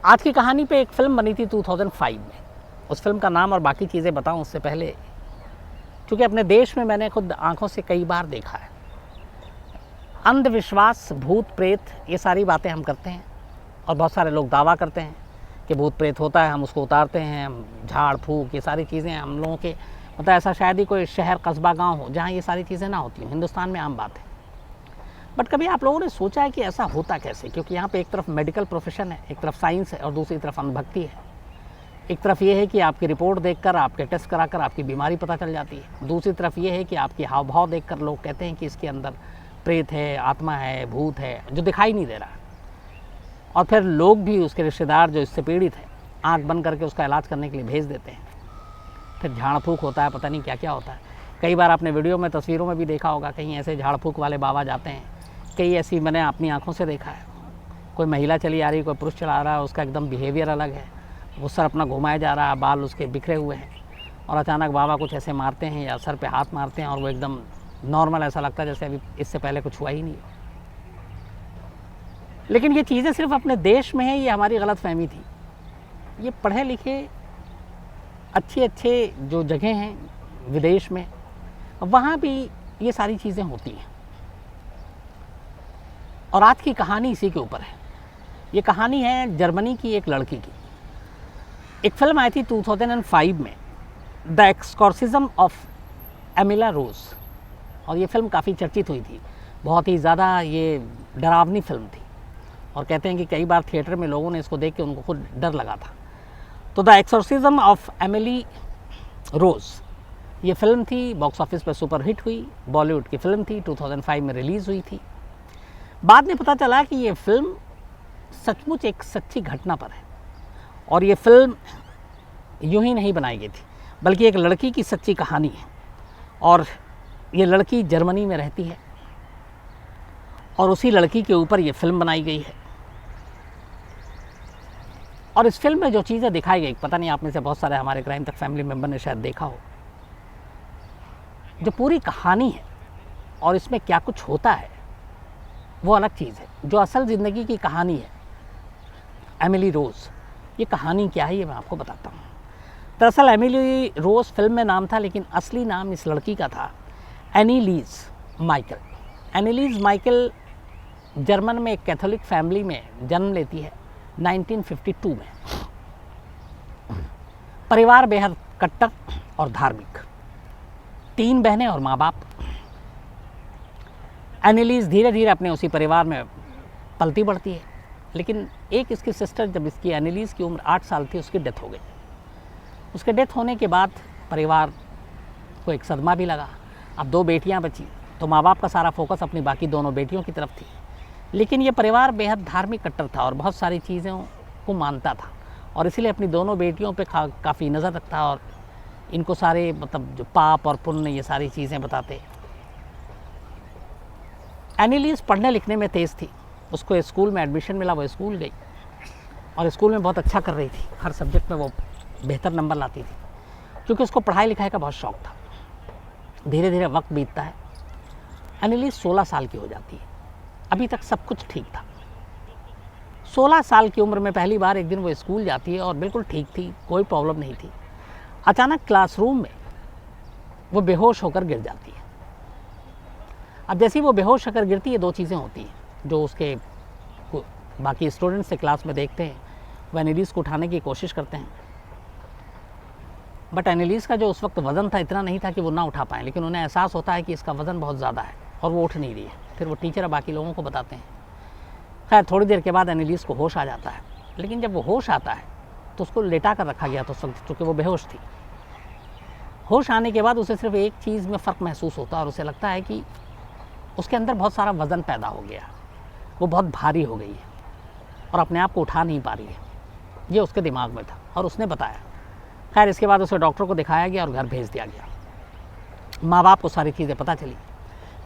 आज की कहानी पे एक फ़िल्म बनी थी 2005 में। उस फिल्म का नाम और बाकी चीज़ें बताऊं उससे पहले, क्योंकि अपने देश में मैंने खुद आंखों से कई बार देखा है, अंधविश्वास, भूत प्रेत, ये सारी बातें हम करते हैं और बहुत सारे लोग दावा करते हैं कि भूत प्रेत होता है, हम उसको उतारते हैं, हम झाड़ फूक, ये सारी चीज़ें हम लोगों के मतलब ऐसा शायद ही कोई शहर कस्बा गांव हो जहां ये सारी चीज़ें ना होती हों। हिंदुस्तान में आम बात है। बट कभी आप लोगों ने सोचा है कि ऐसा होता कैसे? क्योंकि यहाँ पे एक तरफ मेडिकल प्रोफेशन है, एक तरफ साइंस है और दूसरी तरफ अंधभक्ति है। एक तरफ ये है कि आपकी रिपोर्ट देखकर, आपके टेस्ट कराकर आपकी बीमारी पता चल जाती है। दूसरी तरफ ये है कि आपकी हाव भाव देखकर लोग कहते हैं कि इसके अंदर प्रेत है, आत्मा है, भूत है, जो दिखाई नहीं दे रहा। और फिर लोग भी, उसके रिश्तेदार जो इससे पीड़ित है, आँख बंद करके उसका इलाज करने के लिए भेज देते हैं। फिर झाड़ फूक होता है, पता नहीं क्या क्या होता है। कई बार आपने वीडियो में, तस्वीरों में भी देखा होगा, कहीं ऐसे झाड़ फूक वाले बाबा जाते हैं। कई ऐसी मैंने अपनी आंखों से देखा है। कोई महिला चली आ रही, कोई पुरुष चला रहा है, उसका एकदम बिहेवियर अलग है, वो सर अपना घुमाया जा रहा है, बाल उसके बिखरे हुए हैं, और अचानक बाबा कुछ ऐसे मारते हैं या सर पे हाथ मारते हैं और वो एकदम नॉर्मल, ऐसा लगता है जैसे अभी इससे पहले कुछ हुआ ही नहीं। लेकिन ये चीज़ें सिर्फ अपने देश में है, ये हमारी गलत फहमी थी। ये पढ़े लिखे अच्छे जो जगह हैं विदेश में, वहाँ भी ये सारी चीज़ें होती हैं। और आज की कहानी इसी के ऊपर है। ये कहानी है जर्मनी की एक लड़की की। एक फिल्म आई थी 2005 में, द एक्सॉर्सिज्म ऑफ एमिला रोज, और ये फिल्म काफ़ी चर्चित हुई थी। बहुत ही ज़्यादा ये डरावनी फिल्म थी और कहते हैं कि कई बार थिएटर में लोगों ने इसको देख के उनको खुद डर लगा था। तो द एक्सॉर्सिज्म ऑफ एमिली रोज ये फिल्म थी, बॉक्स ऑफिस पर सुपर हिट हुई, बॉलीवुड की फिल्म थी, 2005 में रिलीज़ हुई थी। बाद में पता चला कि ये फिल्म सचमुच एक सच्ची घटना पर है, और ये फिल्म यूं ही नहीं बनाई गई थी, बल्कि एक लड़की की सच्ची कहानी है। और ये लड़की जर्मनी में रहती है और उसी लड़की के ऊपर ये फिल्म बनाई गई है। और इस फिल्म में जो चीज़ें दिखाई गई, पता नहीं आप में से बहुत सारे हमारे क्राइम तक फैमिली मेम्बर ने शायद देखा हो। जो पूरी कहानी है और इसमें क्या कुछ होता है वो अलग चीज़ है। जो असल ज़िंदगी की कहानी है एमिली रोज, ये कहानी क्या है ये मैं आपको बताता हूँ। दरअसल एमिली रोज फिल्म में नाम था, लेकिन असली नाम इस लड़की का था एनीलीज माइकल। एनीलीज माइकल जर्मन में एक कैथोलिक फैमिली में जन्म लेती है 1952 में। परिवार बेहद कट्टर और धार्मिक, 3 बहनें और माँ बाप। एनीलीज धीरे धीरे अपने उसी परिवार में पलती बढ़ती है, लेकिन एक इसकी सिस्टर, जब इसकी एनीलीज की उम्र 8 साल थी, उसकी डेथ हो गई। उसके डेथ होने के बाद परिवार को एक सदमा भी लगा। अब 2 बेटियां बची, तो माँ बाप का सारा फोकस अपनी बाकी दोनों बेटियों की तरफ थी। लेकिन ये परिवार बेहद धार्मिक कट्टर था और बहुत सारी चीज़ों को मानता था, और इसलिए अपनी दोनों बेटियों पे काफ़ी नज़र रखता और इनको सारे मतलब जो पाप और पुण्य, ये सारी चीज़ें बताते। एनीलीज पढ़ने लिखने में तेज़ थी, उसको स्कूल में एडमिशन मिला, वो स्कूल गई और स्कूल में बहुत अच्छा कर रही थी। हर सब्जेक्ट में वो बेहतर नंबर लाती थी, क्योंकि उसको पढ़ाई लिखाई का बहुत शौक़ था। धीरे धीरे वक्त बीतता है, एनीलीज 16 साल की हो जाती है। अभी तक सब कुछ ठीक था। 16 साल की उम्र में पहली बार एक दिन वो स्कूल जाती है और बिल्कुल ठीक थी, कोई प्रॉब्लम नहीं थी। अचानक क्लासरूम में वो बेहोश होकर गिर जाती है। अब जैसे ही वो बेहोश होकर गिरती है, 2 चीज़ें होती हैं जो उसके बाकी स्टूडेंट्स से क्लास में देखते हैं। वो एनीलीज को उठाने की कोशिश करते हैं, बट एनीलीज का जो उस वक्त वज़न था इतना नहीं था कि वो ना उठा पाएँ, लेकिन उन्हें एहसास होता है कि इसका वज़न बहुत ज़्यादा है और वो उठ नहीं रही है। फिर वो टीचर बाकी लोगों को बताते हैं। खैर थोड़ी देर के बाद एनीलीज को होश आ जाता है, लेकिन जब वो होश आता है तो उसको लेटा कर रखा गया था उस वक्त, चूँकि वो बेहोश थी। होश आने के बाद उसे सिर्फ एक चीज़ में फ़र्क महसूस होता है और उसे लगता है कि उसके अंदर बहुत सारा वज़न पैदा हो गया, वो बहुत भारी हो गई है और अपने आप को उठा नहीं पा रही है। ये उसके दिमाग में था और उसने बताया। खैर इसके बाद उसे डॉक्टर को दिखाया गया और घर भेज दिया गया। माँ बाप को सारी चीज़ें पता चली।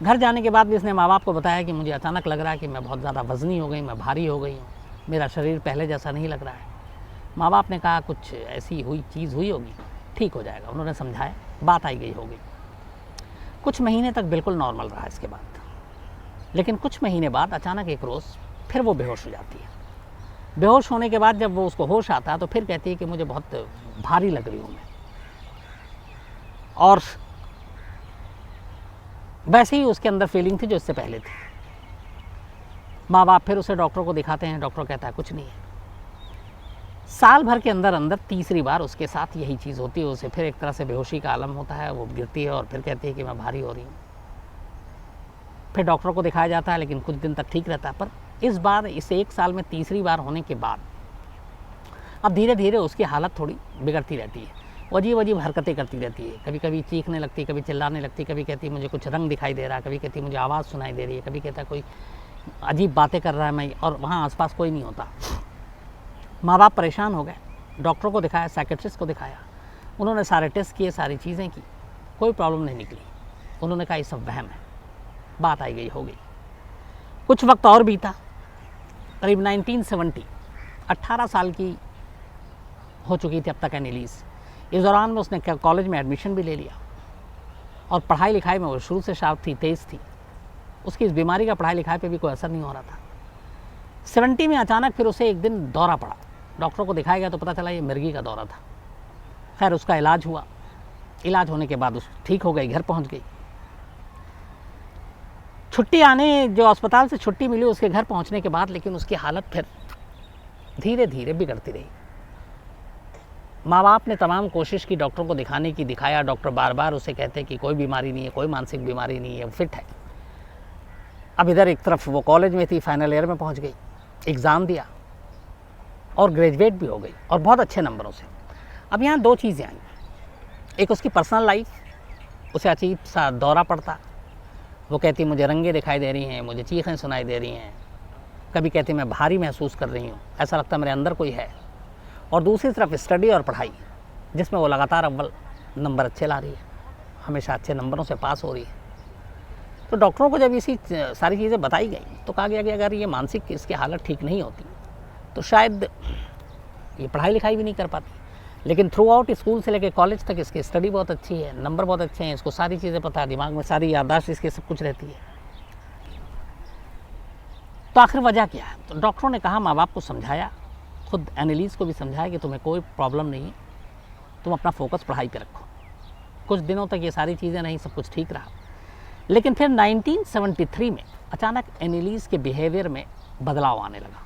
घर जाने के बाद भी इसने माँ बाप को बताया कि मुझे अचानक लग रहा है कि मैं बहुत ज़्यादा वज़नी हो गई, मैं भारी हो गई हूँ, मेरा शरीर पहले जैसा नहीं लग रहा है। माँ बाप ने कहा कुछ ऐसी चीज़ हुई होगी, ठीक हो जाएगा। उन्होंने समझाया, बात आई गई होगी। कुछ महीने तक बिल्कुल नॉर्मल रहा इसके बाद, लेकिन कुछ महीने बाद अचानक एक रोज़ फिर वो बेहोश हो जाती है। बेहोश होने के बाद जब वो उसको होश आता है तो फिर कहती है कि मुझे बहुत भारी लग रही हूँ मैं, और वैसे ही उसके अंदर फीलिंग थी जो इससे पहले थी। माँ बाप फिर उसे डॉक्टर को दिखाते हैं, डॉक्टर कहता है कुछ नहीं है। साल भर के अंदर अंदर तीसरी बार उसके साथ यही चीज़ होती है, उसे फिर एक तरह से बेहोशी का आलम होता है, वो गिरती है और फिर कहती है कि मैं भारी हो रही हूँ। फिर डॉक्टर को दिखाया जाता है, लेकिन कुछ दिन तक ठीक रहता है, पर इस बार इसे 1 साल में तीसरी बार होने के बाद अब धीरे धीरे उसकी हालत थोड़ी बिगड़ती रहती है। वो अजीब अजीब हरकतें करती रहती है, कभी कभी चीखने लगती, कभी चिल्लाने लगती, कभी कहती है मुझे कुछ रंग दिखाई दे रहा है, कभी कहती है मुझे आवाज़ सुनाई दे रही है, कभी कहता है कोई अजीब बातें कर रहा है मैं, और वहाँ आसपास कोई नहीं होता। माँ बाप परेशान हो गए, डॉक्टर को दिखाया, साइकेट्रिस्ट को दिखाया, उन्होंने सारे टेस्ट किए, सारी चीज़ें की, कोई प्रॉब्लम नहीं निकली। उन्होंने कहा ये सब वहम है, बात आई गई हो गई। कुछ वक्त और बीता, करीब 1970, 18 साल की हो चुकी थी अब तक एनिलीज। इस दौरान में उसने कॉलेज में एडमिशन भी ले लिया और पढ़ाई लिखाई में वो शुरू से शार्प थी, तेज़ थी। उसकी इस बीमारी का पढ़ाई लिखाई पे भी कोई असर नहीं हो रहा था। 70 में अचानक फिर उसे एक दिन दौरा पड़ा, डॉक्टर को दिखाया गया तो पता चला ये मिर्गी का दौरा था। खैर उसका इलाज हुआ, इलाज होने के बाद उस ठीक हो गई, घर पहुंच गई। छुट्टी आने, जो अस्पताल से छुट्टी मिली उसके घर पहुंचने के बाद, लेकिन उसकी हालत फिर धीरे धीरे बिगड़ती रही। माँ बाप ने तमाम कोशिश की डॉक्टर को दिखाने की, दिखाया, डॉक्टर बार बार उसे कहते कि कोई बीमारी नहीं है, कोई मानसिक बीमारी नहीं है, वो फिट है। अब इधर एक तरफ वो कॉलेज में थी, फाइनल ईयर में पहुंच गई, एग्ज़ाम दिया और ग्रेजुएट भी हो गई और बहुत अच्छे नंबरों से। अब यहाँ 2 चीज़ें आई, एक उसकी पर्सनल लाइफ, उसे अजीब सा दौरा पड़ता, वो कहती मुझे रंगें दिखाई दे रही हैं, मुझे चीखें सुनाई दे रही हैं, कभी कहती मैं भारी महसूस कर रही हूँ, ऐसा लगता है मेरे अंदर कोई है। और दूसरी तरफ स्टडी और पढ़ाई, जिसमें वो लगातार अव्वल नंबर अच्छे ला रही है, हमेशा अच्छे नंबरों से पास हो रही है। तो डॉक्टरों को जब इसी सारी चीज़ें बताई गई तो कहा गया कि अगर ये मानसिक इसकी हालत ठीक नहीं होती तो शायद ये पढ़ाई लिखाई भी नहीं कर पाती। लेकिन थ्रू आउट स्कूल से लेकर कॉलेज तक इसकी स्टडी बहुत अच्छी है, नंबर बहुत अच्छे हैं, इसको सारी चीज़ें पता है, दिमाग में सारी याददाश्त इसकी सब कुछ रहती है। तो आखिर वजह क्या है? तो डॉक्टरों ने कहा, माँ बाप को समझाया, खुद एनालिस को भी समझाया कि तुम्हें कोई प्रॉब्लम नहीं है, तुम अपना फोकस पढ़ाई पे रखो। कुछ दिनों तक ये सारी चीज़ें नहीं, सब कुछ ठीक रहा। लेकिन फिर 1973 में अचानक एनालिस के बिहेवियर में बदलाव आने लगा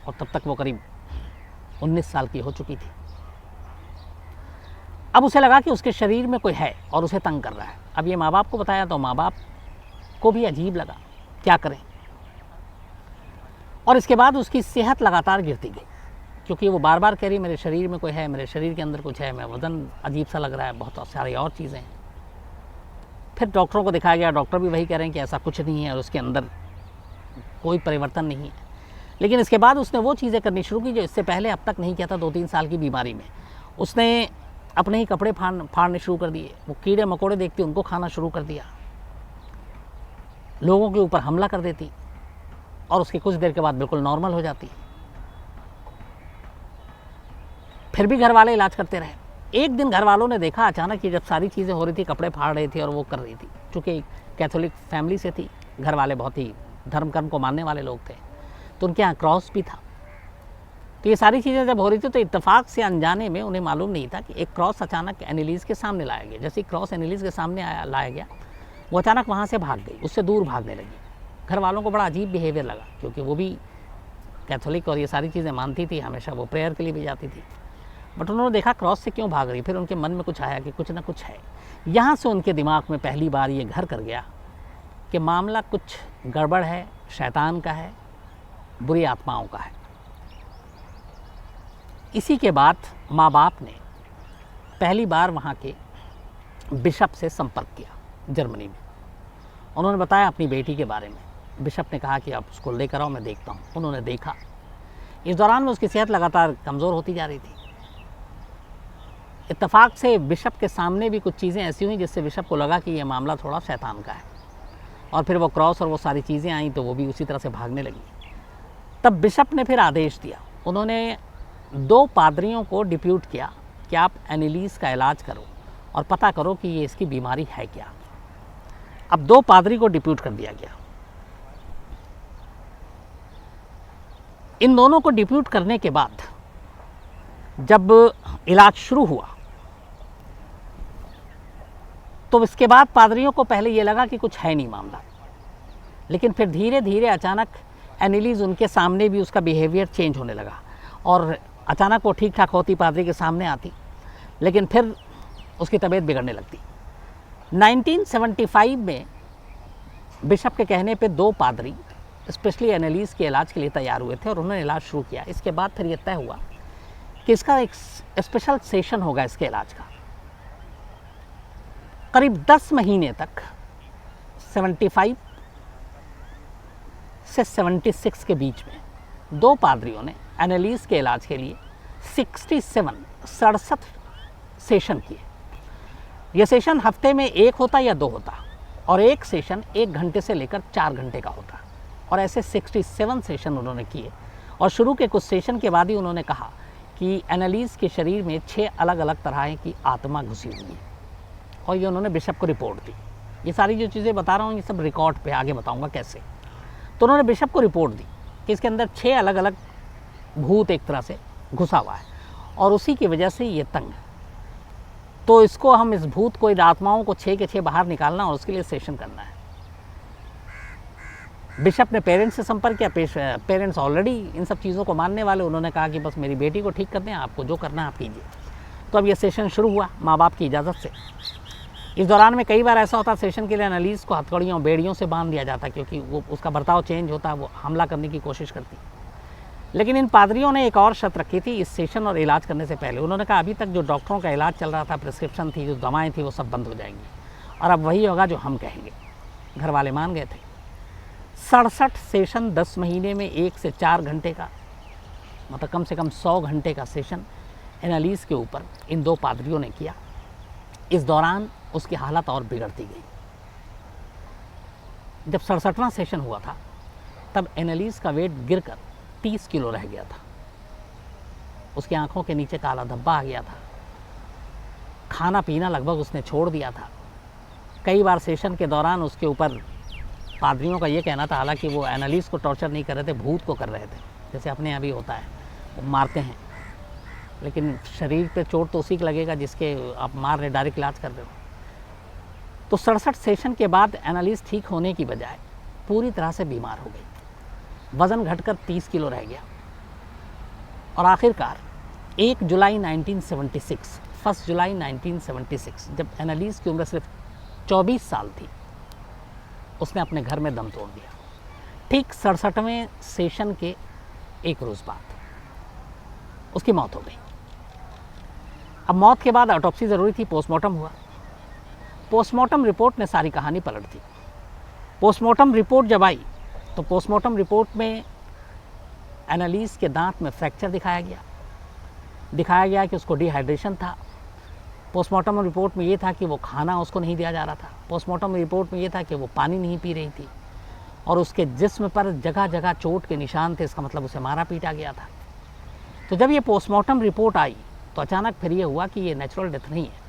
और तब तक वो करीब 19 साल की हो चुकी थी। अब उसे लगा कि उसके शरीर में कोई है और उसे तंग कर रहा है। अब ये माँ बाप को बताया तो माँ बाप को भी अजीब लगा, क्या करें। और इसके बाद उसकी सेहत लगातार गिरती गई, क्योंकि वो बार बार कह रही मेरे शरीर में कोई है, मेरे शरीर के अंदर कुछ है, मैं वज़न अजीब सा लग रहा है, बहुत सारी और चीज़ें हैं। फिर डॉक्टरों को दिखाया गया, डॉक्टर भी वही कह रहे हैं कि ऐसा कुछ नहीं है और उसके अंदर कोई परिवर्तन नहीं है। लेकिन इसके बाद उसने वो चीज़ें करनी शुरू की जो इससे पहले अब तक नहीं किया था। 2-3 साल की बीमारी में उसने अपने ही कपड़े फाड़ने शुरू कर दिए, वो कीड़े मकोड़े देखती उनको खाना शुरू कर दिया, लोगों के ऊपर हमला कर देती और उसके कुछ देर के बाद बिल्कुल नॉर्मल हो जाती। फिर भी घर वाले इलाज करते रहे। एक दिन घर वालों ने देखा अचानक कि जब सारी चीज़ें हो रही थी, कपड़े फाड़ रही थी और वो कर रही थी, चूँकि कैथोलिक फैमिली से थी, घर वाले बहुत ही धर्म कर्म को मानने वाले लोग थे, तो उनके यहाँ क्रॉस भी था। तो ये सारी चीज़ें जब हो रही थी तो इत्तेफाक से अनजाने में उन्हें मालूम नहीं था कि एक क्रॉस अचानक एनालिस के सामने लाया गया। जैसे क्रॉस एनालिस के सामने लाया गया, वो अचानक वहाँ से भाग गई, उससे दूर भागने लगी। घर वालों को बड़ा अजीब बिहेवियर लगा, क्योंकि वो भी कैथोलिक और ये सारी चीज़ें मानती थी, हमेशा वो प्रेयर के लिए भी जाती थी। बट उन्होंने देखा क्रॉस से क्यों भाग रही। फिर उनके मन में कुछ आया कि कुछ ना कुछ है। यहाँ से उनके दिमाग में पहली बार ये घर कर गया कि मामला कुछ गड़बड़ है, शैतान का है, बुरी आत्माओं का है। इसी के बाद माँ बाप ने पहली बार वहाँ के बिशप से संपर्क किया जर्मनी में। उन्होंने बताया अपनी बेटी के बारे में। बिशप ने कहा कि आप उसको लेकर आओ, मैं देखता हूँ। उन्होंने देखा। इस दौरान में उसकी सेहत लगातार कमज़ोर होती जा रही थी। इत्तेफाक से बिशप के सामने भी कुछ चीज़ें ऐसी हुई जिससे बिशप को लगा कि यह मामला थोड़ा शैतान का है। और फिर वो क्रॉस और वो सारी चीज़ें आई तो वो भी उसी तरह से भागने लगी। तब बिशप ने फिर आदेश दिया, उन्होंने 2 पादरियों को डिप्यूट किया कि आप एनालिस का इलाज करो और पता करो कि ये इसकी बीमारी है क्या। अब 2 पादरी को डिप्यूट कर दिया गया। इन दोनों को डिप्यूट करने के बाद जब इलाज शुरू हुआ तो इसके बाद पादरियों को पहले ये लगा कि कुछ है नहीं मामला, लेकिन फिर धीरे धीरे अचानक एनालिस उनके सामने भी उसका बिहेवियर चेंज होने लगा और अचानक वो ठीक ठाक होती, पादरी के सामने आती, लेकिन फिर उसकी तबीयत बिगड़ने लगती। 1975 में बिशप के कहने पे 2 पादरी स्पेशली एनालिस के इलाज के लिए तैयार हुए थे और उन्होंने इलाज शुरू किया। इसके बाद फिर ये तय हुआ कि इसका एक स्पेशल सेशन होगा इसके इलाज का। करीब 10 महीने तक 75 से 76 के बीच में 2 पादरियों ने एनालिस के इलाज के लिए 67 सेशन किए। ये सेशन हफ्ते में 1 होता या 2 होता और एक सेशन 1 घंटे से लेकर 4 घंटे का होता और ऐसे 67 सेशन उन्होंने किए। और शुरू के कुछ सेशन के बाद ही उन्होंने कहा कि एनालिस के शरीर में 6 अलग अलग तरह की आत्मा घुसी हुई है और ये उन्होंने बिशप को रिपोर्ट दी। ये सारी जो चीज़ें बता रहा हूँ ये सब रिकॉर्ड पे आगे बताऊँगा कैसे। तो उन्होंने बिशप को रिपोर्ट दी कि इसके अंदर 6 अलग अलग भूत एक तरह से घुसा हुआ है और उसी की वजह से ये तंग है। तो इसको हम इस भूत को, इन आत्माओं को 6 के 6 बाहर निकालना और उसके लिए सेशन करना है। बिशप ने पेरेंट्स से संपर्क किया। पेरेंट्स ऑलरेडी इन सब चीज़ों को मानने वाले। उन्होंने कहा कि बस मेरी बेटी को ठीक कर दें, आपको जो करना है आप कीजिए। तो अब ये सेशन शुरू हुआ माँ बाप की इजाज़त से। इस दौरान में कई बार ऐसा होता सेशन के लिए एनालिस को हथकड़ियों बेड़ियों से बांध दिया जाता क्योंकि वो उसका बर्ताव चेंज होता, वो हमला करने की कोशिश करती। लेकिन इन पादरियों ने एक और शर्त रखी थी इस सेशन और इलाज करने से पहले। उन्होंने कहा अभी तक जो डॉक्टरों का इलाज चल रहा था, प्रिस्क्रिप्शन थी, जो दवाएं थी, वो सब बंद हो जाएंगी और अब वही होगा जो हम कहेंगे। घर वाले मान गए थे। 67 सेशन 10 महीने में 1 से 4 घंटे का, मतलब कम से कम 100 घंटे का सेशन एनालिस के ऊपर इन 2 पादरियों ने किया। इस दौरान उसकी हालत और बिगड़ती गई। जब 67वां सेशन हुआ था तब एनालिस का वेट गिरकर 30 किलो रह गया था। उसकी आंखों के नीचे काला धब्बा आ गया था। खाना पीना लगभग उसने छोड़ दिया था। कई बार सेशन के दौरान उसके ऊपर पादरियों का ये कहना था, हालांकि वो एनालिस को टॉर्चर नहीं कर रहे थे, भूत को कर रहे थे, जैसे अपने अभी होता है, वो मारते हैं, लेकिन शरीर पे चोट तो उसी को लगेगा जिसके आप मार रहे, डायरेक्ट इलाज कर रहे हो। तो 67 सेशन के बाद एनालिस ठीक होने की बजाय पूरी तरह से बीमार हो गई। वज़न घटकर 30 किलो रह गया और आखिरकार 1 जुलाई 1976, 1 जुलाई 1976, जब एनालिस की उम्र सिर्फ 24 साल थी, उसने अपने घर में दम तोड़ दिया। ठीक 67वें सेशन के 1 रोज़ बाद उसकी मौत हो गई। अब मौत के बाद ऑटोप्सी ज़रूरी थी, पोस्टमार्टम हुआ। पोस्टमार्टम रिपोर्ट ने सारी कहानी पलट दी। पोस्टमार्टम रिपोर्ट जब आई तो पोस्टमार्टम रिपोर्ट में एनालिस के दांत में फ्रैक्चर दिखाया गया कि उसको डिहाइड्रेशन था। पोस्टमार्टम रिपोर्ट में ये था कि वो खाना उसको नहीं दिया जा रहा था। पोस्टमार्टम रिपोर्ट में ये था कि वो पानी नहीं पी रही थी और उसके जिस्म पर जगह जगह चोट के निशान थे, इसका मतलब उसे मारा पीटा गया था। तो जब ये पोस्टमार्टम रिपोर्ट आई तो अचानक फिर ये हुआ कि ये नेचुरल डेथ नहीं है।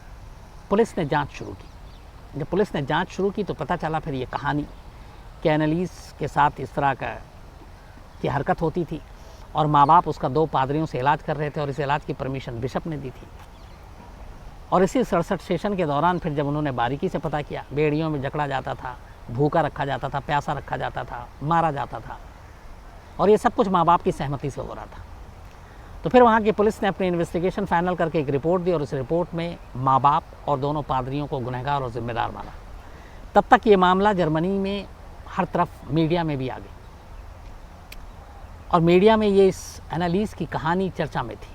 पुलिस ने जांच शुरू की। जब पुलिस ने जांच शुरू की तो पता चला फिर ये कहानी कि एनालिस के साथ इस तरह की हरकत होती थी और माँ बाप उसका 2 पादरियों से इलाज कर रहे थे और इस इलाज की परमिशन बिशप ने दी थी। और इसी 67 सेशन के दौरान फिर जब उन्होंने बारीकी से पता किया, बेड़ियों में जकड़ा जाता था, भूखा रखा जाता था, प्यासा रखा जाता था, मारा जाता था और ये सब कुछ माँ बाप की सहमति से हो रहा था। तो फिर वहाँ की पुलिस ने अपनी इन्वेस्टिगेशन फाइनल करके एक रिपोर्ट दी और उस रिपोर्ट में माँ बाप और दोनों पादरियों को गुनहगार और जिम्मेदार माना। तब तक ये मामला जर्मनी में हर तरफ मीडिया में भी आ गई और मीडिया में ये इस एनालिस की कहानी चर्चा में थी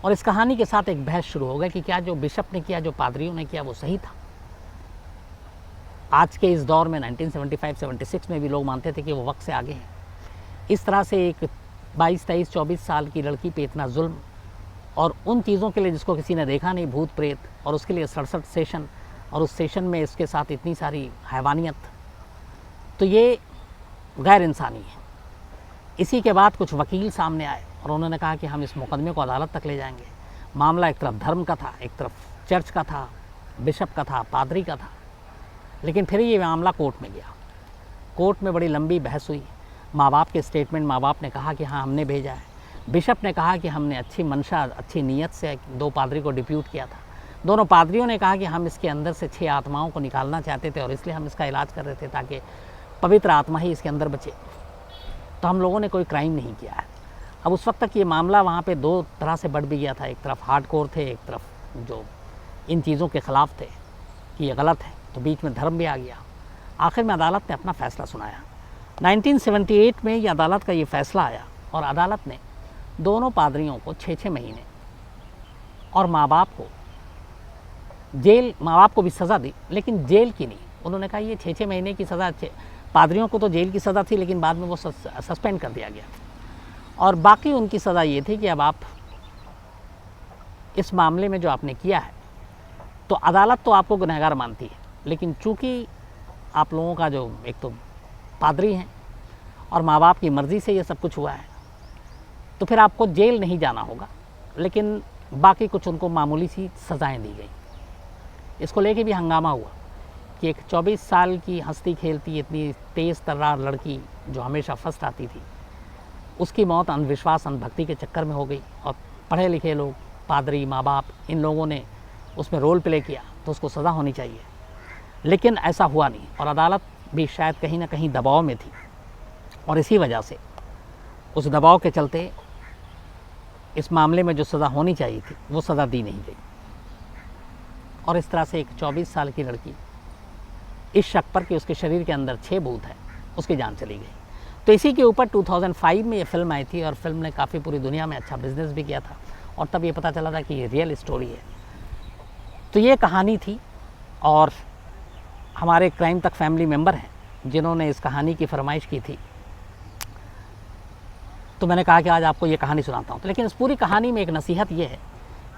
और इस कहानी के साथ एक बहस शुरू हो गई कि क्या जो बिशप ने किया, जो पादरियों ने किया, वो सही था। आज के इस दौर में 1975-76 में भी लोग मानते थे कि वो वक्त से आगे हैं। इस तरह से एक 22, 23, 24 साल की लड़की पे इतना जुल्म और उन चीज़ों के लिए जिसको किसी ने देखा नहीं, भूत प्रेत, और उसके लिए 67 सेशन और उस सेशन में इसके साथ इतनी सारी हैवानियत, तो ये गैर इंसानी है। इसी के बाद कुछ वकील सामने आए और उन्होंने कहा कि हम इस मुकदमे को अदालत तक ले जाएंगे। मामला एक तरफ धर्म का था, एक तरफ चर्च का था, बिशप का था, पादरी का था, लेकिन फिर ये मामला कोर्ट में गया। कोर्ट में बड़ी लंबी बहस हुई। माँ बाप के स्टेटमेंट, माँ बाप ने कहा कि हाँ हमने भेजा है। बिशप ने कहा कि हमने अच्छी मंशा, अच्छी नीयत से 2 पादरी को डिप्यूट किया था। दोनों पादरियों ने कहा कि हम इसके अंदर से 6 आत्माओं को निकालना चाहते थे और इसलिए हम इसका इलाज कर रहे थे ताकि पवित्र आत्मा ही इसके अंदर बचे। तो हम लोगों ने कोई क्राइम नहीं किया है। अब उस वक्त तक ये मामला वहाँ पे 2 तरह से बढ़ भी गया था। एक तरफ हार्डकोर थे, एक तरफ जो इन चीज़ों के ख़िलाफ़ थे कि ये गलत है, तो बीच में धर्म भी आ गया। आखिर में अदालत ने अपना फ़ैसला सुनाया। 1978 में ये अदालत का ये फ़ैसला आया और अदालत ने दोनों पादरियों को 6-6 महीने और माँ बाप को भी सज़ा दी, लेकिन जेल की नहीं। उन्होंने कहा ये 6-6 महीने की सज़ा, पादरियों को तो जेल की सज़ा थी, लेकिन बाद में वो सस्पेंड कर दिया गया और बाकी उनकी सज़ा ये थी कि अब आप इस मामले में जो आपने किया है, तो अदालत तो आपको गुनहगार मानती है, लेकिन चूँकि आप लोगों का जो एक तो पादरी हैं और माँ बाप की मर्ज़ी से ये सब कुछ हुआ है, तो फिर आपको जेल नहीं जाना होगा, लेकिन बाकी कुछ उनको मामूली सी सज़ाएँ दी गई। इसको लेके भी हंगामा हुआ कि एक 24 साल की हंसती खेलती इतनी तेज़ तर्रार लड़की जो हमेशा फर्स्ट आती थी, उसकी मौत अंधविश्वास, अंधभक्ति के चक्कर में हो गई और पढ़े लिखे लोग, पादरी, माँ बाप, इन लोगों ने उसमें रोल प्ले किया, तो उसको सज़ा होनी चाहिए। लेकिन ऐसा हुआ नहीं और अदालत भी शायद कहीं ना कहीं दबाव में थी और इसी वजह से उस दबाव के चलते इस मामले में जो सज़ा होनी चाहिए थी वो सज़ा दी नहीं गई और इस तरह से एक 24 साल की लड़की, इस शक पर कि उसके शरीर के अंदर 6 भूत हैं, उसकी जान चली गई। तो इसी के ऊपर 2005 में ये फिल्म आई थी और फिल्म ने काफ़ी पूरी दुनिया में अच्छा बिजनेस भी किया था और तब ये पता चला था कि ये रियल स्टोरी है। तो ये कहानी थी और हमारे क्राइम तक फैमिली मेम्बर हैं जिन्होंने इस कहानी की फरमाइश की थी, तो मैंने कहा कि आज आपको ये कहानी सुनाता हूँ। तो लेकिन इस पूरी कहानी में एक नसीहत ये है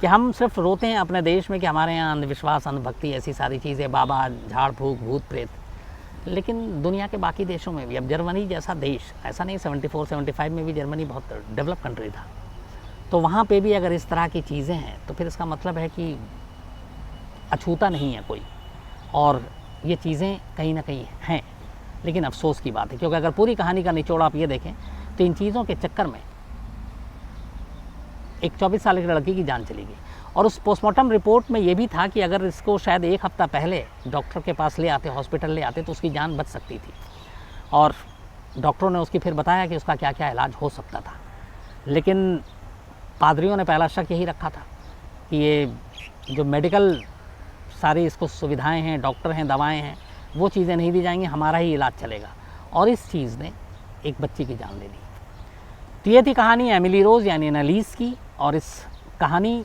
कि हम सिर्फ रोते हैं अपने देश में कि हमारे यहाँ अंधविश्वास, अंधभक्ति, ऐसी सारी चीज़ें, बाबा, झाड़ फूक, भूत प्रेत, लेकिन दुनिया के बाकी देशों में भी, अब जर्मनी जैसा देश, ऐसा नहीं 74-75 में भी जर्मनी बहुत डेवलप कंट्री था, तो वहाँ पे भी अगर इस तरह की चीज़ें हैं तो फिर इसका मतलब है कि अछूता नहीं है कोई, और ये चीज़ें कहीं ना कहीं हैं। लेकिन अफसोस की बात है, क्योंकि अगर पूरी कहानी का निचोड़ आप ये देखें तो इन चीज़ों के चक्कर में एक 24 साल की लड़की की जान चली गई। और उस पोस्टमार्टम रिपोर्ट में ये भी था कि अगर इसको शायद 1 हफ्ता पहले डॉक्टर के पास ले आते, हॉस्पिटल ले आते, तो उसकी जान बच सकती थी। और डॉक्टरों ने उसकी फिर बताया कि उसका क्या क्या इलाज हो सकता था। लेकिन पादरियों ने पहला शक यही रखा था कि ये जो मेडिकल सारी इसको सुविधाएं हैं, डॉक्टर हैं, दवाएं हैं, वो चीज़ें नहीं दी जाएंगी, हमारा ही इलाज चलेगा। और इस चीज़ ने एक बच्ची की जान ले ली। तो ये थी कहानी एमिली रोज़ यानी एनालिस की। और इस कहानी,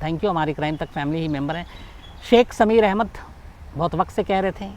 थैंक यू, हमारी क्राइम तक फैमिली ही मेम्बर हैं। शेख समीर अहमद बहुत वक्त से कह रहे थे